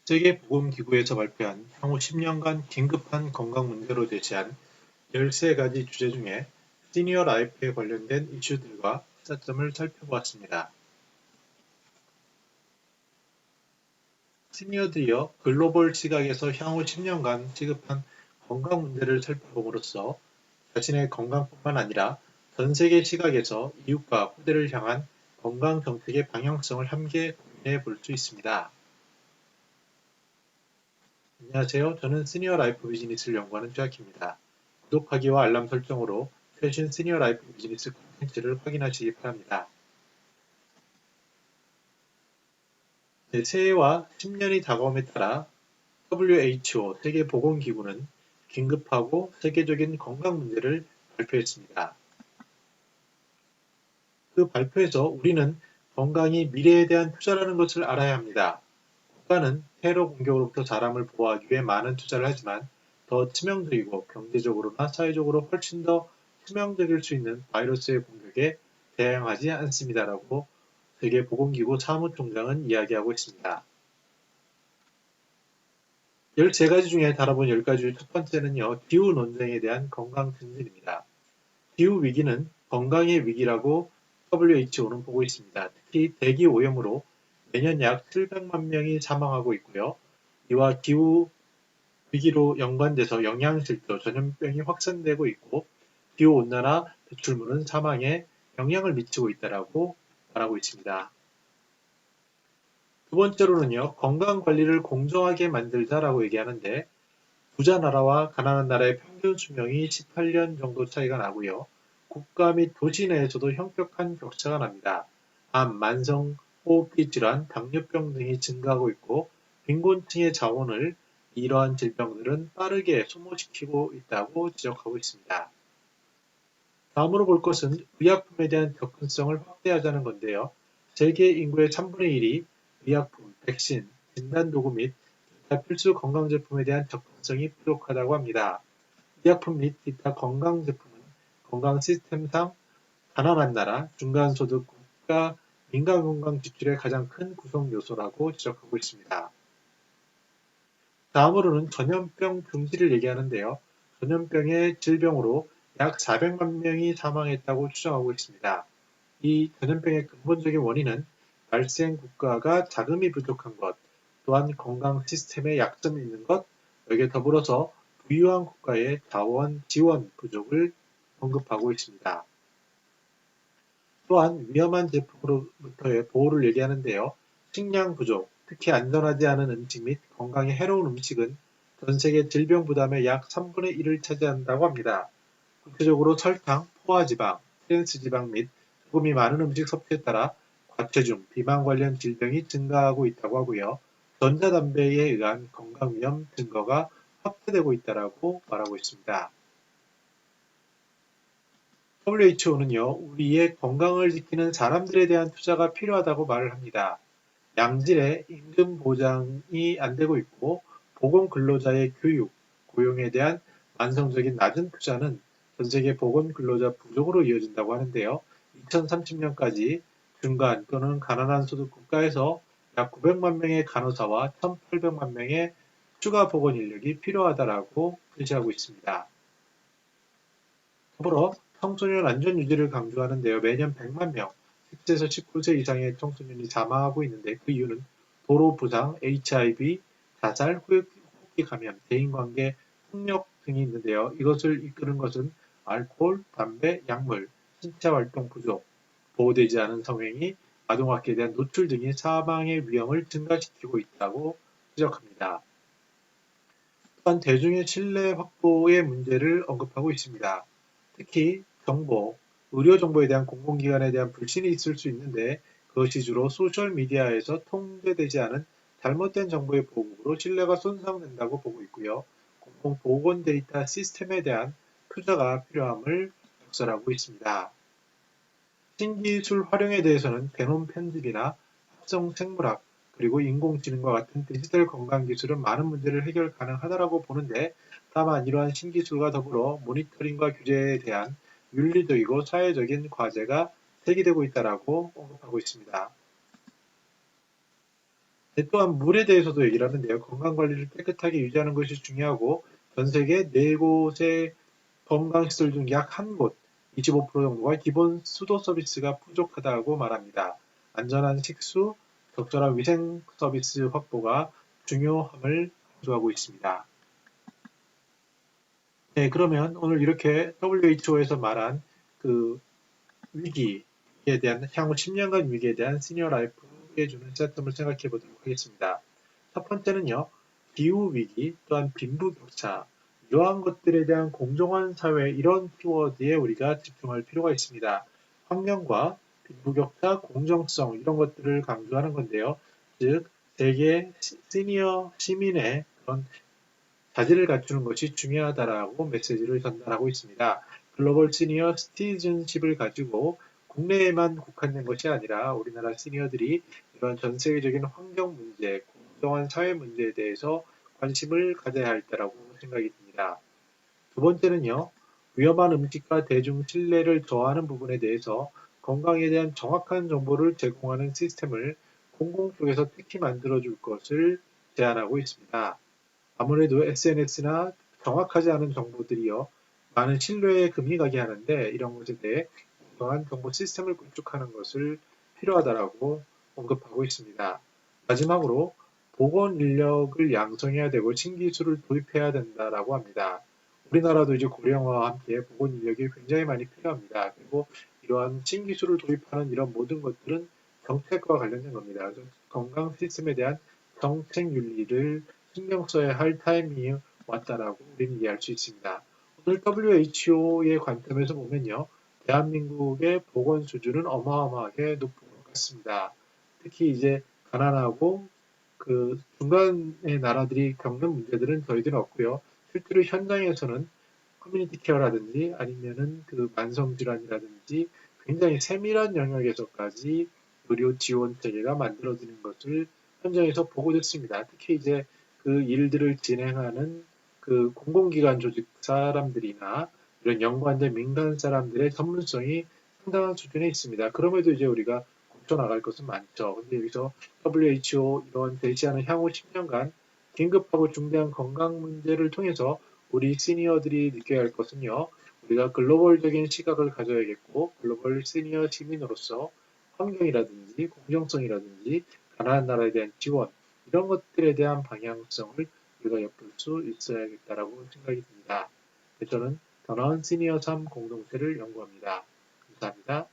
세계보건기구에서 발표한 향후 10년간 긴급한 건강 문제로 제시한 13가지 주제 중에 시니어 라이프에 관련된 이슈들과 시사점을 살펴보았습니다. 시니어들이여 글로벌 시각에서 향후 10년간 시급한 건강 문제를 살펴봄으로써 자신의 건강뿐만 아니라 전 세계 시각에서 이웃과 후대를 향한 건강 정책의 방향성을 함께 고민해 볼 수 있습니다. 안녕하세요. 저는 시니어 라이프 비즈니스를 연구하는 최학희입니다. 구독하기와 알람 설정으로 최신 시니어 라이프 비즈니스 콘텐츠를 확인하시기 바랍니다. 새해와 10년이 다가옴에 따라 WHO 세계보건기구는 긴급하고 세계적인 건강 문제를 발표했습니다. 그 발표에서 우리는 건강이 미래에 대한 투자라는 것을 알아야 합니다. 국가는 테러 공격으로부터 사람을 보호하기 위해 많은 투자를 하지만 더 치명적이고 경제적으로나 사회적으로 훨씬 더 치명적일 수 있는 바이러스의 공격에 대항하지 않습니다라고 세계보건기구 사무총장은 이야기하고 있습니다. 13가지 중에 다뤄본 10가지 중 첫 번째는요, 기후 논쟁에 대한 건강 증진입니다. 기후 위기는 건강의 위기라고 WHO는 보고 있습니다. 특히 대기 오염으로 매년 약 700만 명이 사망하고 있고요. 이와 기후 위기로 연관돼서 영양실조, 전염병이 확산되고 있고 기후온난화 배출물은 사망에 영향을 미치고 있다고 말하고 있습니다. 두 번째로는요, 건강관리를 공정하게 만들자라고 얘기하는데 부자 나라와 가난한 나라의 평균 수명이 18년 정도 차이가 나고요. 국가 및 도시 내에서도 현격한 격차가 납니다. 암, 만성호흡기 질환, 당뇨병 등이 증가하고 있고 빈곤층의 자원을 이러한 질병들은 빠르게 소모시키고 있다고 지적하고 있습니다. 다음으로 볼 것은 의약품에 대한 접근성을 확대하자는 건데요. 세계 인구의 3분의 1이 의약품, 백신, 진단도구 및 기타 필수 건강제품에 대한 접근성이 부족하다고 합니다. 의약품 및 기타 건강제품은 건강 시스템상 가난한 나라, 중간소득 국가 민간건강 지출의 가장 큰 구성 요소라고 지적하고 있습니다. 다음으로는 전염병 금지를 얘기하는데요. 전염병의 질병으로 약 400만 명이 사망했다고 추정하고 있습니다. 이 전염병의 근본적인 원인은 발생 국가가 자금이 부족한 것, 또한 건강 시스템에 약점이 있는 것, 여기에 더불어서 부유한 국가의 자원 지원 부족을 언급하고 있습니다. 또한 위험한 제품으로부터의 보호를 얘기하는데요. 식량 부족, 특히 안전하지 않은 음식 및 건강에 해로운 음식은 전 세계 질병 부담의 약 3분의 1을 차지한다고 합니다. 구체적으로 설탕, 포화지방, 트랜스지방 및 소금이 많은 음식 섭취에 따라 과체중, 비만 관련 질병이 증가하고 있다고 하고요. 전자담배에 의한 건강위험 증거가 확대되고 있다고 말하고 있습니다. WHO는요, 우리의 건강을 지키는 사람들에 대한 투자가 필요하다고 말을 합니다. 양질의 임금 보장이 안 되고 있고, 보건 근로자의 교육, 고용에 대한 만성적인 낮은 투자는 전 세계 보건 근로자 부족으로 이어진다고 하는데요. 2030년까지 중간 또는 가난한 소득 국가에서 약 900만 명의 간호사와 1,800만 명의 추가 보건 인력이 필요하다고 제시하고 있습니다. 더불어 청소년 안전 유지를 강조하는데요. 매년 100만 명, 10세에서 19세 이상의 청소년이 사망하고 있는데 그 이유는 도로 부상, HIV, 자살, 호흡기 감염, 대인관계, 폭력 등이 있는데요. 이것을 이끄는 것은 알코올, 담배, 약물, 신체활동 부족, 보호되지 않은 성행위, 아동학대에 대한 노출 등이 사망의 위험을 증가시키고 있다고 지적합니다. 또한 대중의 신뢰 확보의 문제를 언급하고 있습니다. 특히 정보, 의료 정보에 대한 공공기관에 대한 불신이 있을 수 있는데 그것이 주로 소셜미디어에서 통제되지 않은 잘못된 정보의 보급으로 신뢰가 손상된다고 보고 있고요. 공공보건 데이터 시스템에 대한 투자가 필요함을 역설하고 있습니다. 신기술 활용에 대해서는 게놈 편집이나 합성 생물학, 그리고 인공지능과 같은 디지털 건강 기술은 많은 문제를 해결 가능하다고 보는데 다만 이러한 신기술과 더불어 모니터링과 규제에 대한 윤리적이고 사회적인 과제가 제기되고 있다고 언급하고 있습니다. 또한 물에 대해서도 얘기를 하는데요. 건강관리를 깨끗하게 유지하는 것이 중요하고 전 세계 4곳의 건강시설 중 약 한 곳, 25% 정도가 기본 수도 서비스가 부족하다고 말합니다. 안전한 식수, 적절한 위생 서비스 확보가 중요함을 강조하고 있습니다. 네, 그러면 오늘 이렇게 WHO에서 말한 그 위기에 대한 향후 10년간 위기에 대한 시니어 라이프에 주는 세텀을 생각해 보도록 하겠습니다. 첫 번째는요, 기후 위기 또한 빈부격차 이러한 것들에 대한 공정한 사회 이런 키워드에 우리가 집중할 필요가 있습니다. 환경과 빈부격차, 공정성 이런 것들을 강조하는 건데요. 즉 세계 시니어 시민의 그런 자질을 갖추는 것이 중요하다라고 메시지를 전달하고 있습니다. 글로벌 시니어 시티즌십을 가지고 국내에만 국한된 것이 아니라 우리나라 시니어들이 이런 전 세계적인 환경 문제, 공정한 사회 문제에 대해서 관심을 가져야 할 때라고 생각이 듭니다. 두 번째는요, 위험한 음식과 대중 신뢰를 저하하는 부분에 대해서 건강에 대한 정확한 정보를 제공하는 시스템을 공공 쪽에서 특히 만들어줄 것을 제안하고 있습니다. 아무래도 SNS나 정확하지 않은 정보들이요, 많은 신뢰에 금이 가게 하는데 이런 것에 대해 공정한 정보 시스템을 구축하는 것을 필요하다라고 언급하고 있습니다. 마지막으로 보건 인력을 양성해야 되고 신기술을 도입해야 된다라고 합니다. 우리나라도 이제 고령화와 함께 보건 인력이 굉장히 많이 필요합니다. 그리고 이러한 신기술을 도입하는 이런 모든 것들은 정책과 관련된 겁니다. 건강 시스템에 대한 정책 윤리를 신경 써야 할 타이밍이 왔다라고 우리는 이해할 수 있습니다. 오늘 WHO의 관점에서 보면요, 대한민국의 보건 수준은 어마어마하게 높은 것 같습니다. 특히 이제 가난하고 그 중간의 나라들이 겪는 문제들은 저희들은 없고요. 실제로 현장에서는 커뮤니티 케어라든지 아니면은 그 만성 질환이라든지 굉장히 세밀한 영역에서까지 의료 지원 체계가 만들어지는 것을 현장에서 보고 있습니다. 특히 이제 그 일들을 진행하는 그 공공기관 조직 사람들이나 이런 연관된 민간 사람들의 전문성이 상당한 수준에 있습니다. 그럼에도 이제 우리가 고쳐 나갈 것은 많죠. 근데 여기서 WHO 이런 제시하는 향후 10년간 긴급하고 중대한 건강 문제를 통해서 우리 시니어들이 느껴야 할 것은요. 우리가 글로벌적인 시각을 가져야겠고 글로벌 시니어 시민으로서 환경이라든지 공정성이라든지 가난한 나라에 대한 지원 이런 것들에 대한 방향성을 우리가 엿볼 수 있어야겠다라고 생각이 듭니다. 저는 더 나은 시니어 삶 공동체를 연구합니다. 감사합니다.